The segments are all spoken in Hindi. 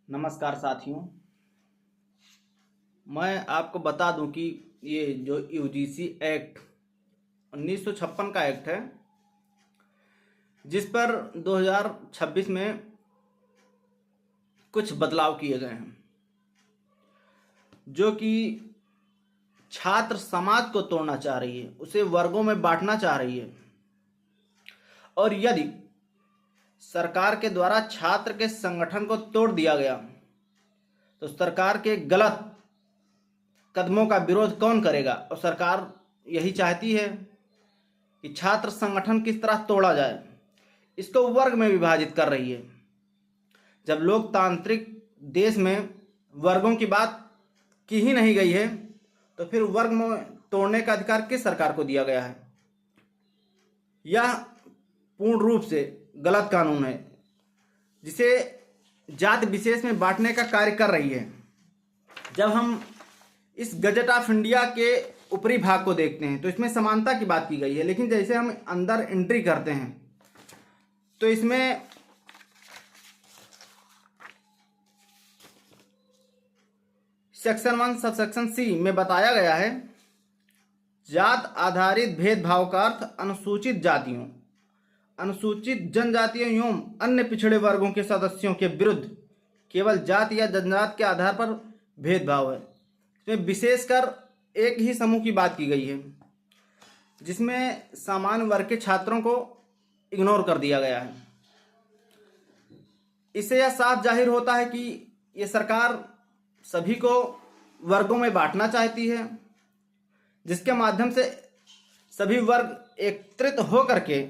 नमस्कार साथियों। मैं आपको बता दूं कि ये जो यूजीसी एक्ट 1956 का एक्ट है, जिस पर 2026 में कुछ बदलाव किए गए हैं, जो कि छात्र समाज को तोड़ना चाह रही है, उसे वर्गों में बांटना चाह रही है। और यदि सरकार के द्वारा छात्र के संगठन को तोड़ दिया गया तो सरकार के गलत कदमों का विरोध कौन करेगा। और सरकार यही चाहती है कि छात्र संगठन किस तरह तोड़ा जाए, इसको वर्ग में विभाजित कर रही है। जब लोकतांत्रिक देश में वर्गों की बात की ही नहीं गई है तो फिर वर्ग में तोड़ने का अधिकार किस सरकार को दिया गया है। यह पूर्ण रूप से गलत कानून है, जिसे जाति विशेष में बांटने का कार्य कर रही है। जब हम इस गजट ऑफ इंडिया के ऊपरी भाग को देखते हैं तो इसमें समानता की बात की गई है, लेकिन जैसे हम अंदर एंट्री करते हैं तो इसमें सेक्शन 1 सबसेक्शन सी में बताया गया है, जात आधारित भेदभाव का अर्थ अनुसूचित जातियों, अनुसूचित जनजातियों एवं अन्य पिछड़े वर्गों के सदस्यों के विरुद्ध केवल जाति या जनजात के आधार पर भेदभाव है। इसमें विशेषकर एक ही समूह की बात की गई है, जिसमें सामान्य वर्ग के छात्रों को इग्नोर कर दिया गया है। इससे यह साफ जाहिर होता है कि ये सरकार सभी को वर्गों में बांटना चाहती है, जिसके माध्यम से सभी वर्ग एकत्रित होकर के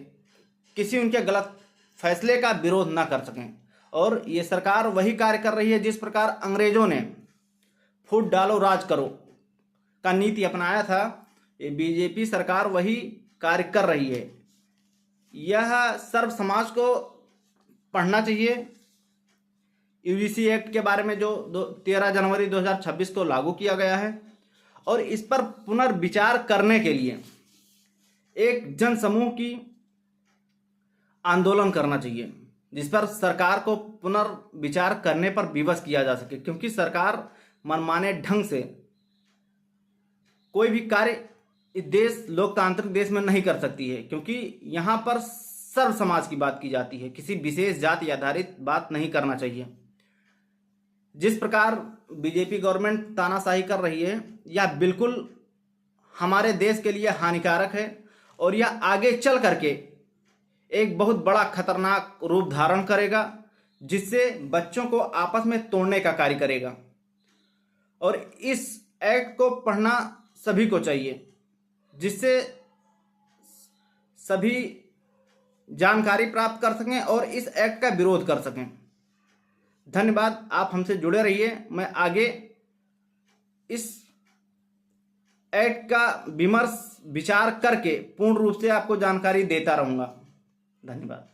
किसी उनके गलत फैसले का विरोध ना कर सकें। और ये सरकार वही कार्य कर रही है जिस प्रकार अंग्रेजों ने फूट डालो राज करो का नीति अपनाया था। ये बीजेपी सरकार वही कार्य कर रही है। यह सर्व समाज को पढ़ना चाहिए। यूजीसी एक्ट के बारे में जो 13 जनवरी 2026 को लागू किया गया है, और इस पर पुनर्विचार करने के लिए एक जन समूह की आंदोलन करना चाहिए, जिस पर सरकार को पुनर्विचार करने पर विवश किया जा सके। क्योंकि सरकार मनमाने ढंग से कोई भी कार्य इस देश लोकतांत्रिक देश में नहीं कर सकती है, क्योंकि यहाँ पर सर्व समाज की बात की जाती है, किसी विशेष जाति आधारित बात नहीं करना चाहिए। जिस प्रकार बीजेपी गवर्नमेंट तानाशाही कर रही है, यह बिल्कुल हमारे देश के लिए हानिकारक है, और यह आगे चल करके एक बहुत बड़ा खतरनाक रूप धारण करेगा, जिससे बच्चों को आपस में तोड़ने का कार्य करेगा। और इस एक्ट को पढ़ना सभी को चाहिए, जिससे सभी जानकारी प्राप्त कर सकें और इस एक्ट का विरोध कर सकें। धन्यवाद। आप हमसे जुड़े रहिए। मैं आगे इस एक्ट का विमर्श विचार करके पूर्ण रूप से आपको जानकारी देता रहूँगा। धन्यवाद।